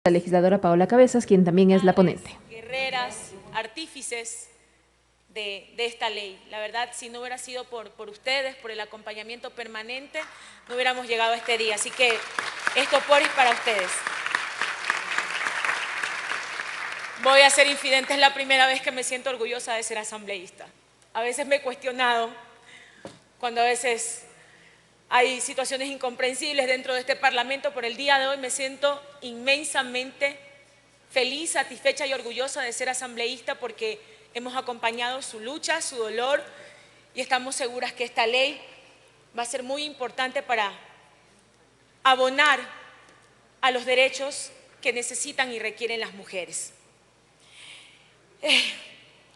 La legisladora Paola Cabezas, quien también es la ponente. Guerreras, artífices de esta ley. La verdad, si no hubiera sido por ustedes, por el acompañamiento permanente, no hubiéramos llegado a este día. Así que esto es para ustedes. Voy a ser infidente, es la primera vez que me siento orgullosa de ser asambleísta. A veces me he cuestionado, cuando a veces hay situaciones incomprensibles dentro de este Parlamento, pero el día de hoy me siento inmensamente feliz, satisfecha y orgullosa de ser asambleísta porque hemos acompañado su lucha, su dolor y estamos seguras que esta ley va a ser muy importante para abonar a los derechos que necesitan y requieren las mujeres.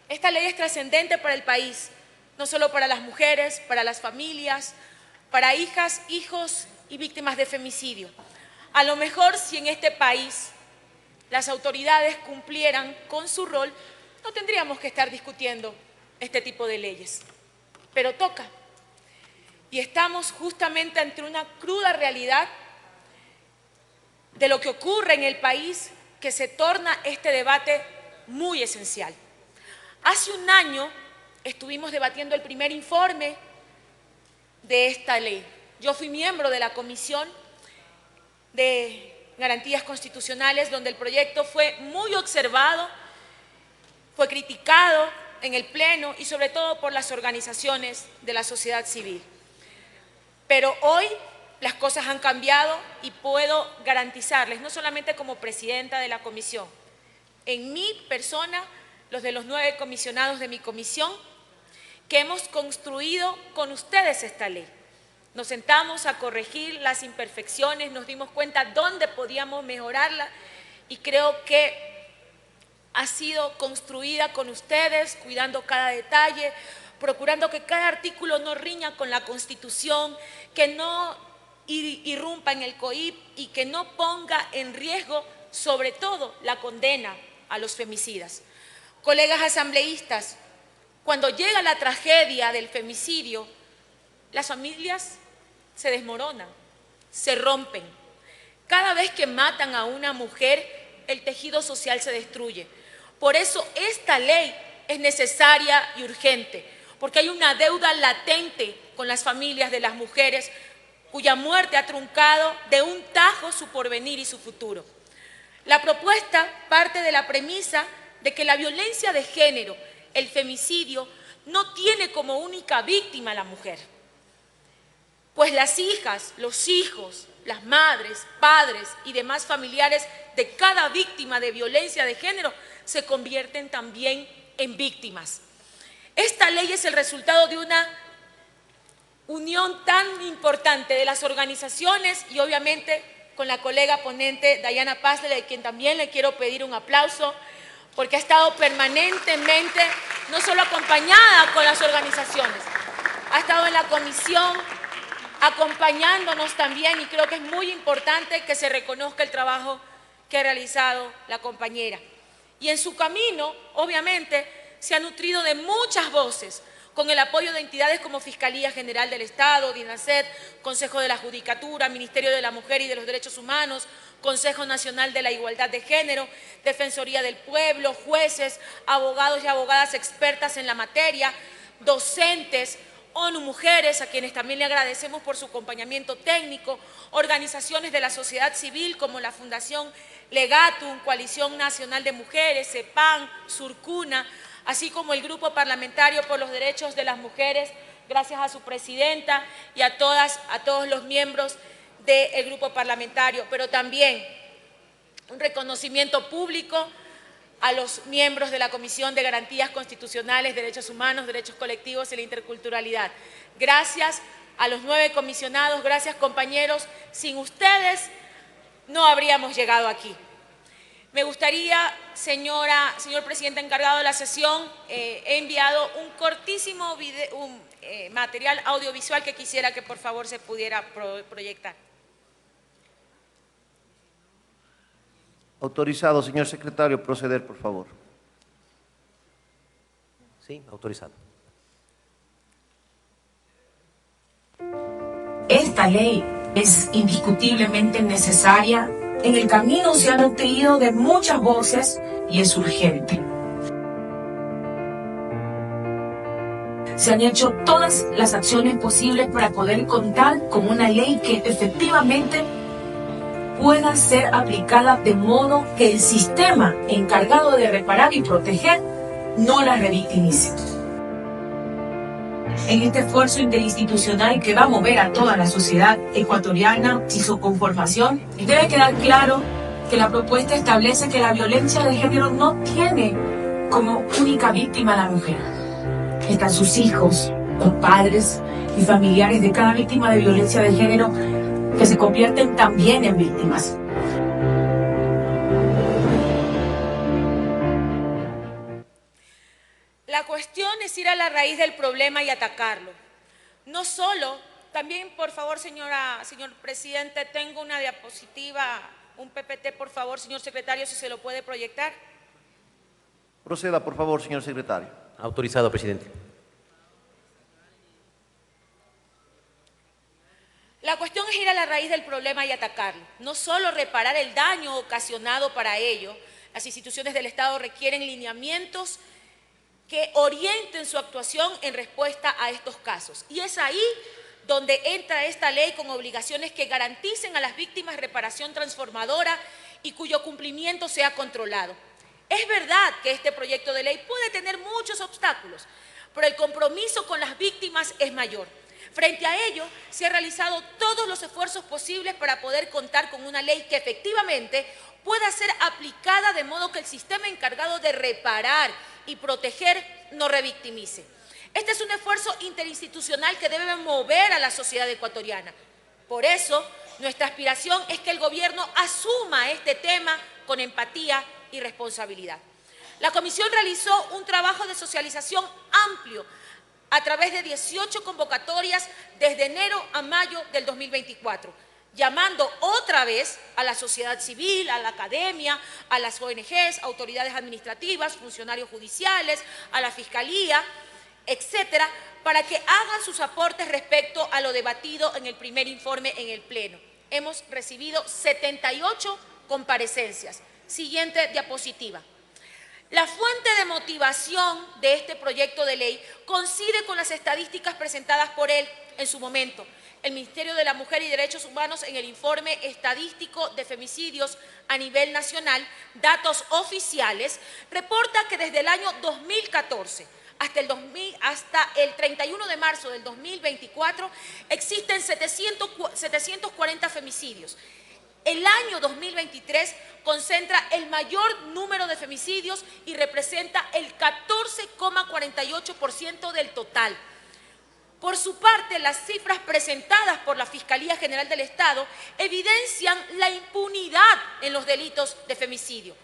Esta ley es trascendente para el país, no solo para las mujeres, para las familias, para hijas, hijos y víctimas de femicidio. A lo mejor si en este país las autoridades cumplieran con su rol, no tendríamos que estar discutiendo este tipo de leyes. Pero toca. Y estamos justamente ante una cruda realidad de lo que ocurre en el país que se torna este debate muy esencial. Hace un año estuvimos debatiendo el primer informe de esta ley. Yo fui miembro de la Comisión de Garantías Constitucionales, donde el proyecto fue muy observado, fue criticado en el Pleno y sobre todo por las organizaciones de la sociedad civil. Pero hoy las cosas han cambiado y puedo garantizarles, no solamente como presidenta de la comisión, en mi persona, los de los 9 comisionados de mi comisión, que hemos construido con ustedes esta ley. Nos sentamos a corregir las imperfecciones, nos dimos cuenta dónde podíamos mejorarla y creo que ha sido construida con ustedes, cuidando cada detalle, procurando que cada artículo no riña con la Constitución, que no irrumpa en el COIP y que no ponga en riesgo, sobre todo, la condena a los femicidas. Colegas asambleístas, cuando llega la tragedia del femicidio, las familias se desmoronan, se rompen. Cada vez que matan a una mujer, el tejido social se destruye. Por eso esta ley es necesaria y urgente, porque hay una deuda latente con las familias de las mujeres cuya muerte ha truncado de un tajo su porvenir y su futuro. La propuesta parte de la premisa de que la violencia de género, el femicidio, no tiene como única víctima a la mujer, pues las hijas, los hijos, las madres, padres y demás familiares de cada víctima de violencia de género se convierten también en víctimas. Esta ley es el resultado de una unión tan importante de las organizaciones y obviamente con la colega ponente Dayana Pazle, de quien también le quiero pedir un aplauso, porque ha estado permanentemente, no solo acompañada con las organizaciones, ha estado en la comisión acompañándonos también y creo que es muy importante que se reconozca el trabajo que ha realizado la compañera. Y en su camino, obviamente, se ha nutrido de muchas voces, con el apoyo de entidades como Fiscalía General del Estado, DINASET, Consejo de la Judicatura, Ministerio de la Mujer y de los Derechos Humanos, Consejo Nacional de la Igualdad de Género, Defensoría del Pueblo, jueces, abogados y abogadas expertas en la materia, docentes, ONU Mujeres, a quienes también le agradecemos por su acompañamiento técnico, organizaciones de la sociedad civil como la Fundación Legatum, Coalición Nacional de Mujeres, CEPAN, Surcuna, así como el Grupo Parlamentario por los Derechos de las Mujeres, gracias a su presidenta y a todos los miembros del grupo parlamentario, pero también un reconocimiento público a los miembros de la Comisión de Garantías Constitucionales, Derechos Humanos, Derechos Colectivos y la Interculturalidad. Gracias a los 9 comisionados, gracias compañeros, sin ustedes no habríamos llegado aquí. Me gustaría, señor presidente encargado de la sesión, he enviado un cortísimo material audiovisual que quisiera que por favor se pudiera proyectar. Autorizado, señor secretario, proceder, por favor. Sí, autorizado. Esta ley es indiscutiblemente necesaria En el camino se han obtenido de muchas voces y es urgente. Se han hecho todas las acciones posibles para poder contar con una ley que efectivamente pueda ser aplicada de modo que el sistema encargado de reparar y proteger no la revictimice. En este esfuerzo interinstitucional que va a mover a toda la sociedad ecuatoriana y su conformación, debe quedar claro que la propuesta establece que la violencia de género no tiene como única víctima a la mujer. Están sus hijos, los padres y familiares de cada víctima de violencia de género que se convierten también en víctimas. La cuestión es ir a la raíz del problema y atacarlo. No solo, también por favor, señor presidente, tengo una diapositiva, un PPT, por favor, señor secretario, si se lo puede proyectar. Proceda, por favor, señor secretario. Autorizado, presidente. La cuestión es ir a la raíz del problema y atacarlo. No solo reparar el daño ocasionado para ello. Las instituciones del Estado requieren lineamientos que orienten su actuación en respuesta a estos casos. Y es ahí donde entra esta ley con obligaciones que garanticen a las víctimas reparación transformadora y cuyo cumplimiento sea controlado. Es verdad que este proyecto de ley puede tener muchos obstáculos, pero el compromiso con las víctimas es mayor. Frente a ello, se han realizado todos los esfuerzos posibles para poder contar con una ley que efectivamente pueda ser aplicada de modo que el sistema encargado de reparar y proteger no revictimice. Este es un esfuerzo interinstitucional que debe mover a la sociedad ecuatoriana. Por eso, nuestra aspiración es que el gobierno asuma este tema con empatía y responsabilidad. La comisión realizó un trabajo de socialización amplio a través de 18 convocatorias desde enero a mayo del 2024, llamando otra vez a la sociedad civil, a la academia, a las ONGs, autoridades administrativas, funcionarios judiciales, a la Fiscalía, etcétera, para que hagan sus aportes respecto a lo debatido en el primer informe en el Pleno. Hemos recibido 78 comparecencias. Siguiente diapositiva. La fuente de motivación de este proyecto de ley coincide con las estadísticas presentadas por él en su momento. El Ministerio de la Mujer y Derechos Humanos, en el informe estadístico de femicidios a nivel nacional, datos oficiales, reporta que desde el año 2014 hasta el 31 de marzo del 2024 existen 740 femicidios. El año 2023 concentra el mayor número de femicidios y representa el 14,48% del total. Por su parte, las cifras presentadas por la Fiscalía General del Estado evidencian la impunidad en los delitos de femicidio.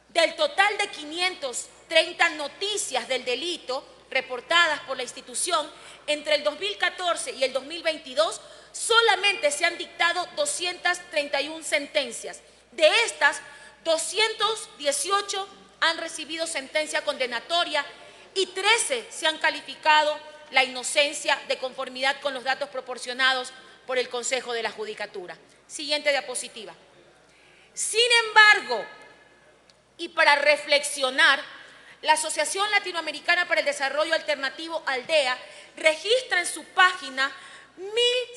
Del total de 530 noticias del delito reportadas por la institución, entre el 2014 y el 2022, solamente se han dictado 231 sentencias. De estas, 218 han recibido sentencia condenatoria y 13 se han calificado la inocencia de conformidad con los datos proporcionados por el Consejo de la Judicatura. Siguiente diapositiva. Sin embargo, y para reflexionar, la Asociación Latinoamericana para el Desarrollo Alternativo, ALDEA, registra en su página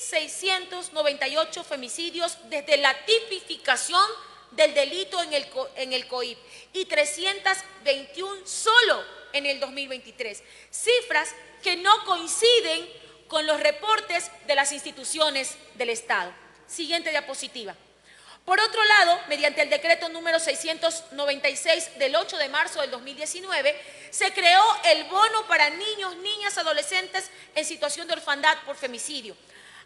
1.698 femicidios desde la tipificación del delito en el COIP y 321 solo en el 2023. Cifras que no coinciden con los reportes de las instituciones del Estado. Siguiente diapositiva. Por otro lado, mediante el decreto número 696 del 8 de marzo del 2019, se creó el bono para niños, niñas, adolescentes en situación de orfandad por femicidio,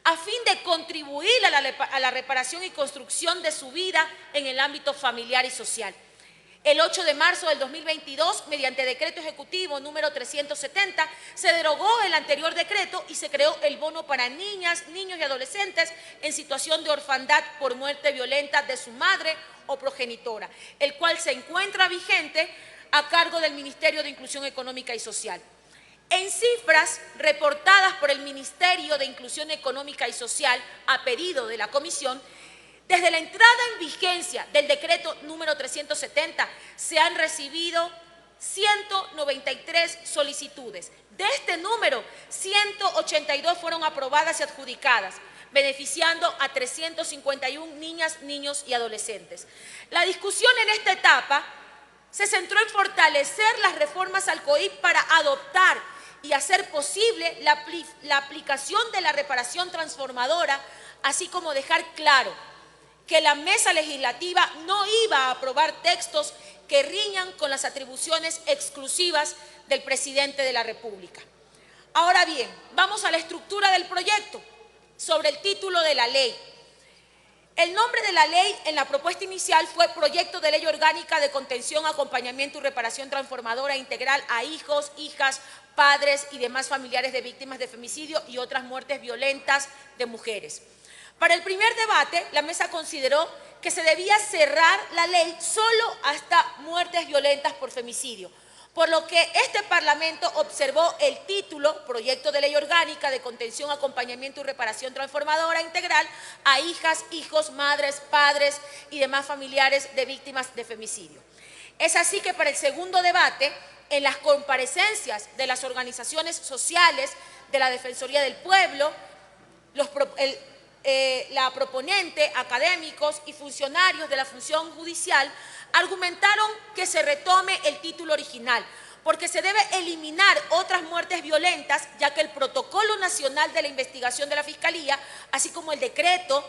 a fin de contribuir a la reparación y construcción de su vida en el ámbito familiar y social. El 8 de marzo del 2022, mediante decreto ejecutivo número 370, se derogó el anterior decreto y se creó el bono para niñas, niños y adolescentes en situación de orfandad por muerte violenta de su madre o progenitora, el cual se encuentra vigente a cargo del Ministerio de Inclusión Económica y Social. En cifras reportadas por el Ministerio de Inclusión Económica y Social a pedido de la Comisión, Desde la entrada en vigencia del decreto número 370 se han recibido 193 solicitudes. De este número, 182 fueron aprobadas y adjudicadas, beneficiando a 351 niñas, niños y adolescentes. La discusión en esta etapa se centró en fortalecer las reformas al COIP para adoptar y hacer posible la aplicación de la reparación transformadora, así como dejar claro que la mesa legislativa no iba a aprobar textos que riñan con las atribuciones exclusivas del presidente de la República. Ahora bien, vamos a la estructura del proyecto. Sobre el título de la ley. El nombre de la ley en la propuesta inicial fue Proyecto de Ley Orgánica de Contención, Acompañamiento y Reparación Transformadora Integral a hijos, hijas, padres y demás familiares de víctimas de femicidio y otras muertes violentas de mujeres. Para el primer debate, la mesa consideró que se debía cerrar la ley solo hasta muertes violentas por femicidio, por lo que este Parlamento observó el título Proyecto de Ley Orgánica de Contención, Acompañamiento y Reparación Transformadora Integral a hijas, hijos, madres, padres y demás familiares de víctimas de femicidio. Es así que para el segundo debate, en las comparecencias de las organizaciones sociales de la Defensoría del Pueblo, la proponente, académicos y funcionarios de la función judicial argumentaron que se retome el título original, porque se debe eliminar otras muertes violentas, ya que el Protocolo Nacional de la Investigación de la Fiscalía, así como el decreto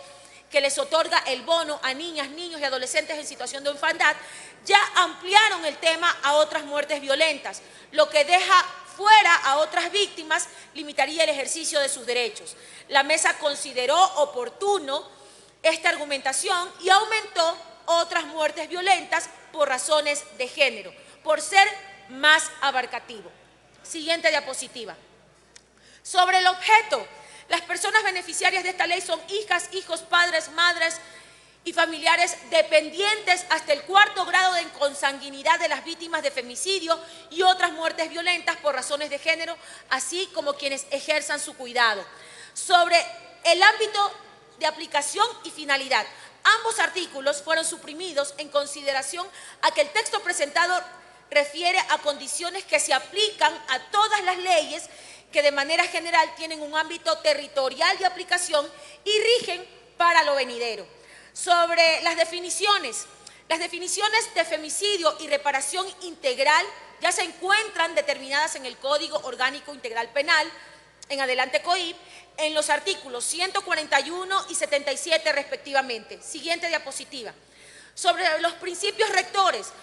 que les otorga el bono a niñas, niños y adolescentes en situación de orfandad, ya ampliaron el tema a otras muertes violentas, lo que deja fuera a otras víctimas limitaría el ejercicio de sus derechos. La mesa consideró oportuno esta argumentación y aumentó otras muertes violentas por razones de género, por ser más abarcativo. Siguiente diapositiva. Sobre el objeto, las personas beneficiarias de esta ley son hijas, hijos, padres, madres y familiares dependientes hasta el 4º grado de consanguinidad de las víctimas de femicidio y otras muertes violentas por razones de género, así como quienes ejerzan su cuidado. Sobre el ámbito de aplicación y finalidad, ambos artículos fueron suprimidos en consideración a que el texto presentado refiere a condiciones que se aplican a todas las leyes que de manera general tienen un ámbito territorial de aplicación y rigen para lo venidero. Sobre las definiciones de femicidio y reparación integral ya se encuentran determinadas en el Código Orgánico Integral Penal, en adelante COIP, en los artículos 141 y 77 respectivamente. Siguiente diapositiva. Sobre los principios rectores,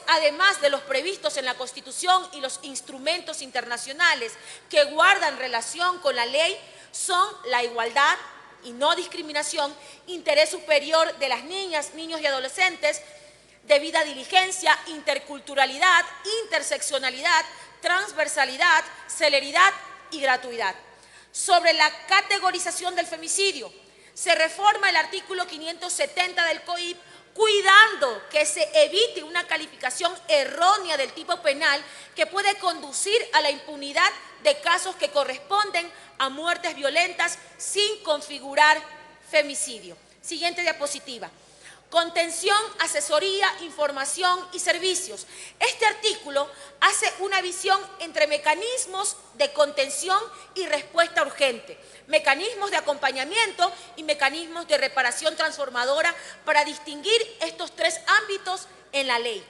además de los previstos en la Constitución y los instrumentos internacionales que guardan relación con la ley, son la igualdad y no discriminación, interés superior de las niñas, niños y adolescentes, debida diligencia, interculturalidad, interseccionalidad, transversalidad, celeridad y gratuidad. Sobre la categorización del femicidio, se reforma el artículo 570 del COIP, cuidando que se evite una calificación errónea del tipo penal que puede conducir a la impunidad de casos que corresponden a muertes violentas sin configurar femicidio. Siguiente diapositiva. Contención, asesoría, información y servicios. Este artículo hace una visión entre mecanismos de contención y respuesta urgente, mecanismos de acompañamiento y mecanismos de reparación transformadora para distinguir estos tres ámbitos en la ley.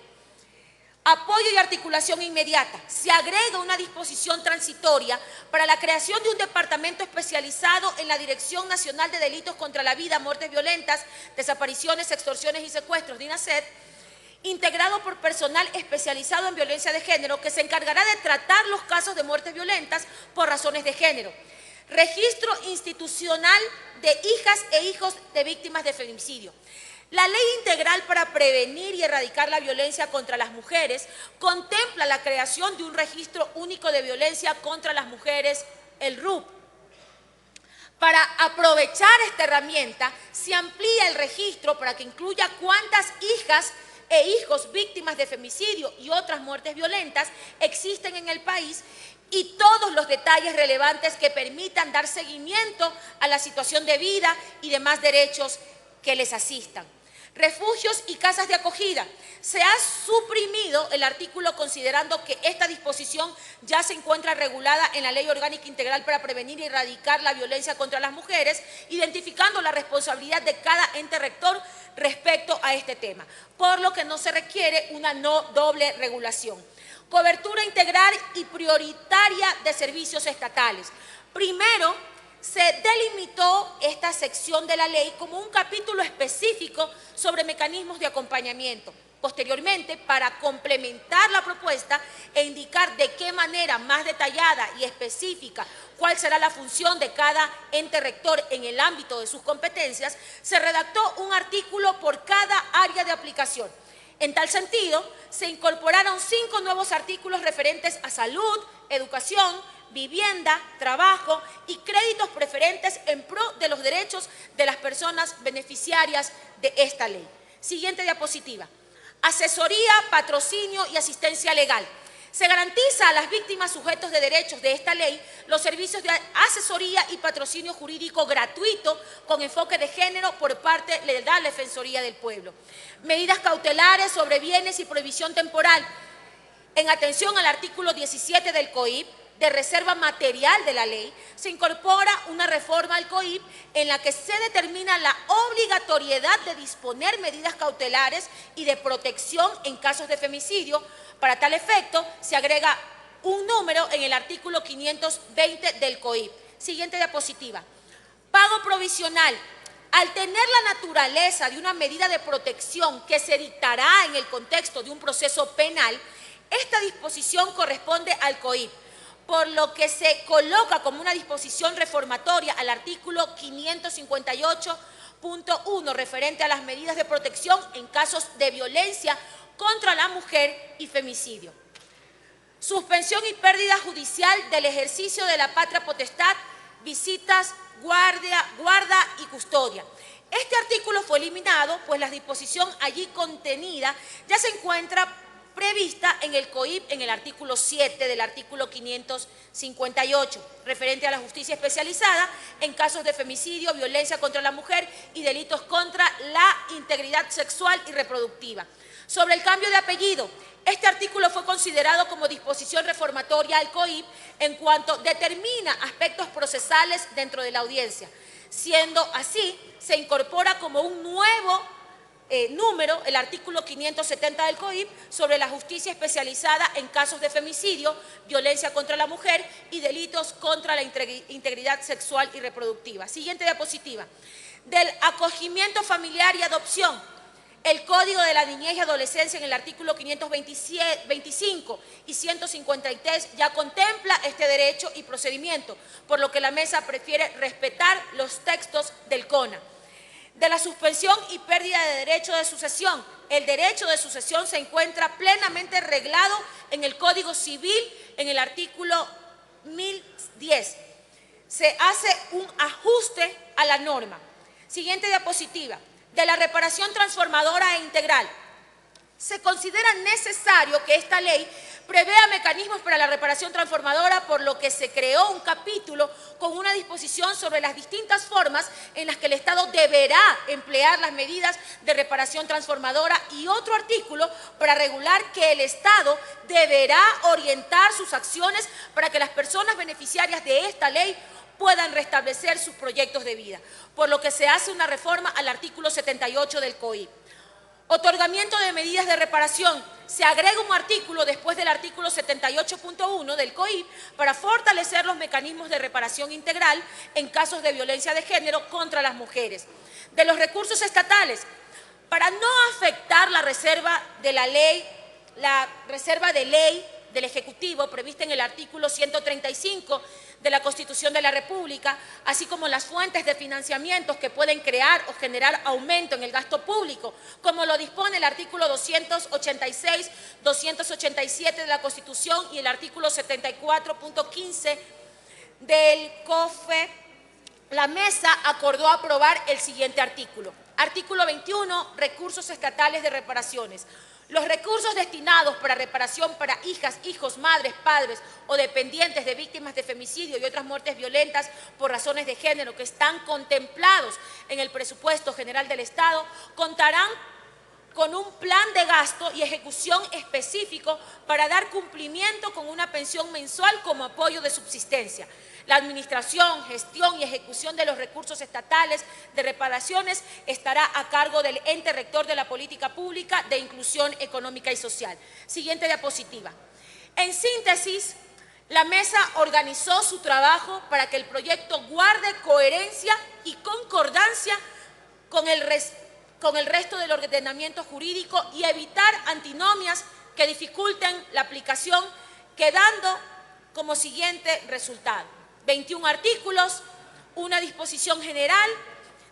Apoyo y articulación inmediata. Se agrega una disposición transitoria para la creación de un departamento especializado en la Dirección Nacional de Delitos contra la Vida, Muertes Violentas, Desapariciones, Extorsiones y Secuestros, DINASED, integrado por personal especializado en violencia de género que se encargará de tratar los casos de muertes violentas por razones de género. Registro institucional de hijas e hijos de víctimas de femicidio. La Ley Integral para Prevenir y Erradicar la Violencia contra las Mujeres contempla la creación de un registro único de violencia contra las mujeres, el RUP. Para aprovechar esta herramienta, se amplía el registro para que incluya cuántas hijas e hijos víctimas de femicidio y otras muertes violentas existen en el país y todos los detalles relevantes que permitan dar seguimiento a la situación de vida y demás derechos que les asistan. Refugios y casas de acogida. Se ha suprimido el artículo considerando que esta disposición ya se encuentra regulada en la Ley Orgánica Integral para prevenir y erradicar la violencia contra las mujeres, identificando la responsabilidad de cada ente rector respecto a este tema, por lo que no se requiere una doble regulación. Cobertura integral y prioritaria de servicios estatales. Primero, se delimitó esta sección de la ley como un capítulo específico sobre mecanismos de acompañamiento. Posteriormente, para complementar la propuesta e indicar de qué manera más detallada y específica cuál será la función de cada ente rector en el ámbito de sus competencias, se redactó un artículo por cada área de aplicación. En tal sentido, se incorporaron 5 nuevos artículos referentes a salud, educación, vivienda, trabajo y créditos preferentes en pro de los derechos de las personas beneficiarias de esta ley. Siguiente diapositiva. Asesoría, patrocinio y asistencia legal. Se garantiza a las víctimas sujetos de derechos de esta ley los servicios de asesoría y patrocinio jurídico gratuito con enfoque de género por parte de la Defensoría del Pueblo. Medidas cautelares sobre bienes y prohibición temporal. En atención al artículo 17 del COIP, de reserva material de la ley, se incorpora una reforma al COIP en la que se determina la obligatoriedad de disponer medidas cautelares y de protección en casos de femicidio. Para tal efecto, se agrega un número en el artículo 520 del COIP. Siguiente diapositiva. Pago provisional. Al tener la naturaleza de una medida de protección que se dictará en el contexto de un proceso penal, esta disposición corresponde al COIP, por lo que se coloca como una disposición reformatoria al artículo 558.1 referente a las medidas de protección en casos de violencia contra la mujer y femicidio. Suspensión y pérdida judicial del ejercicio de la patria potestad, visitas, guarda y custodia. Este artículo fue eliminado, pues la disposición allí contenida ya se encuentra prevista en el COIP en el artículo 7 del artículo 558, referente a la justicia especializada en casos de femicidio, violencia contra la mujer y delitos contra la integridad sexual y reproductiva. Sobre el cambio de apellido, este artículo fue considerado como disposición reformatoria al COIP en cuanto determina aspectos procesales dentro de la audiencia. Siendo así, se incorpora como un nuevo número el artículo 570 del COIP sobre la justicia especializada en casos de femicidio, violencia contra la mujer y delitos contra la integridad sexual y reproductiva. Siguiente diapositiva. Del acogimiento familiar y adopción. El Código de la Niñez y Adolescencia en el artículo 525 y 153 ya contempla este derecho y procedimiento, por lo que la mesa prefiere respetar los textos del CONA. De la suspensión y pérdida de derecho de sucesión. El derecho de sucesión se encuentra plenamente reglado en el Código Civil en el artículo 1010. Se hace un ajuste a la norma. Siguiente diapositiva. De la reparación transformadora e integral. Se considera necesario que esta ley prevea mecanismos para la reparación transformadora, por lo que se creó un capítulo con una disposición sobre las distintas formas en las que el Estado deberá emplear las medidas de reparación transformadora y otro artículo para regular que el Estado deberá orientar sus acciones para que las personas beneficiarias de esta ley puedan restablecer sus proyectos de vida, por lo que se hace una reforma al artículo 78 del COIP. Otorgamiento de medidas de reparación. Se agrega un artículo después del artículo 78.1 del COIP para fortalecer los mecanismos de reparación integral en casos de violencia de género contra las mujeres. De los recursos estatales, para no afectar la reserva de ley del Ejecutivo prevista en el artículo 135 de la Constitución de la República, así como las fuentes de financiamientos que pueden crear o generar aumento en el gasto público, como lo dispone el artículo 286, 287 de la Constitución y el artículo 74.15 del COFE, la mesa acordó aprobar el siguiente artículo. Artículo 21, recursos estatales de reparaciones. Los recursos destinados para reparación para hijas, hijos, madres, padres o dependientes de víctimas de femicidio y otras muertes violentas por razones de género que están contemplados en el presupuesto general del Estado contarán con un plan de gasto y ejecución específico para dar cumplimiento con una pensión mensual como apoyo de subsistencia. La administración, gestión y ejecución de los recursos estatales de reparaciones estará a cargo del ente rector de la política pública de inclusión económica y social. Siguiente diapositiva. En síntesis, la mesa organizó su trabajo para que el proyecto guarde coherencia y concordancia con el resto del ordenamiento jurídico y evitar antinomias que dificulten la aplicación, quedando como siguiente resultado: 21 artículos, una disposición general,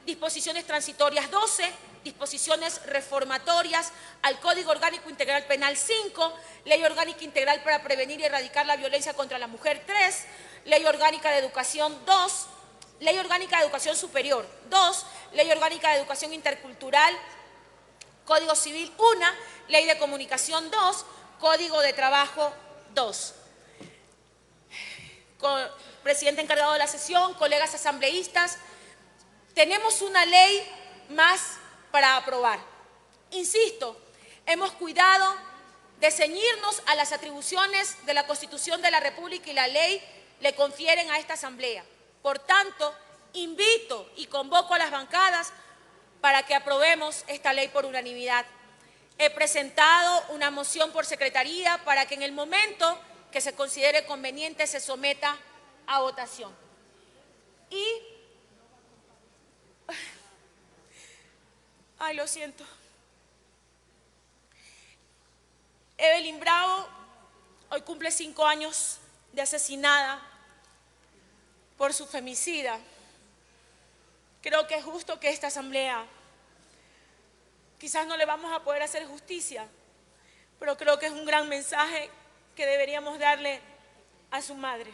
disposiciones transitorias 12, disposiciones reformatorias al Código Orgánico Integral Penal 5, Ley Orgánica Integral para prevenir y erradicar la violencia contra la mujer 3, Ley Orgánica de Educación 2, Ley Orgánica de Educación Superior 2, Ley Orgánica de Educación Intercultural, Código Civil 1, Ley de Comunicación 2, Código de Trabajo 2. Presidente encargado de la sesión, colegas asambleístas, tenemos una ley más para aprobar. Insisto, hemos cuidado de ceñirnos a las atribuciones de la Constitución de la República y la ley le confieren a esta asamblea. Por tanto, invito y convoco a las bancadas para que aprobemos esta ley por unanimidad. He presentado una moción por secretaría para que en el momento que se considere conveniente se someta a votación. Y, ay, lo siento. Evelyn Bravo hoy cumple 5 años de asesinada por su femicida. Creo que es justo que esta asamblea, quizás no le vamos a poder hacer justicia, pero creo que es un gran mensaje que deberíamos darle a su madre.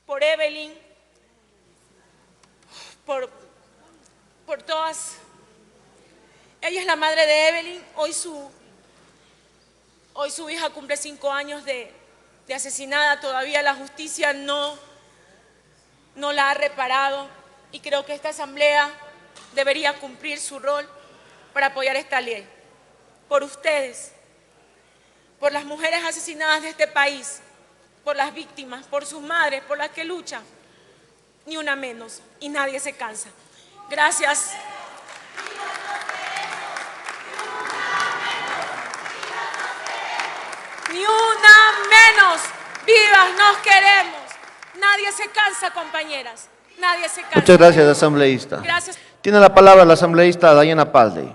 Por Evelyn, por todas. Ella es la madre de Evelyn, hoy su hija cumple 5 años de asesinada, todavía la justicia no la ha reparado y creo que esta asamblea debería cumplir su rol para apoyar esta ley. Por ustedes, por las mujeres asesinadas de este país, por las víctimas, por sus madres, por las que luchan, ni una menos y nadie se cansa. Gracias. Ni una menos. Vivas nos queremos. Nadie se cansa, compañeras. Nadie se cansa. Muchas gracias, asambleísta. Gracias. Tiene la palabra la asambleísta Dayana Palde.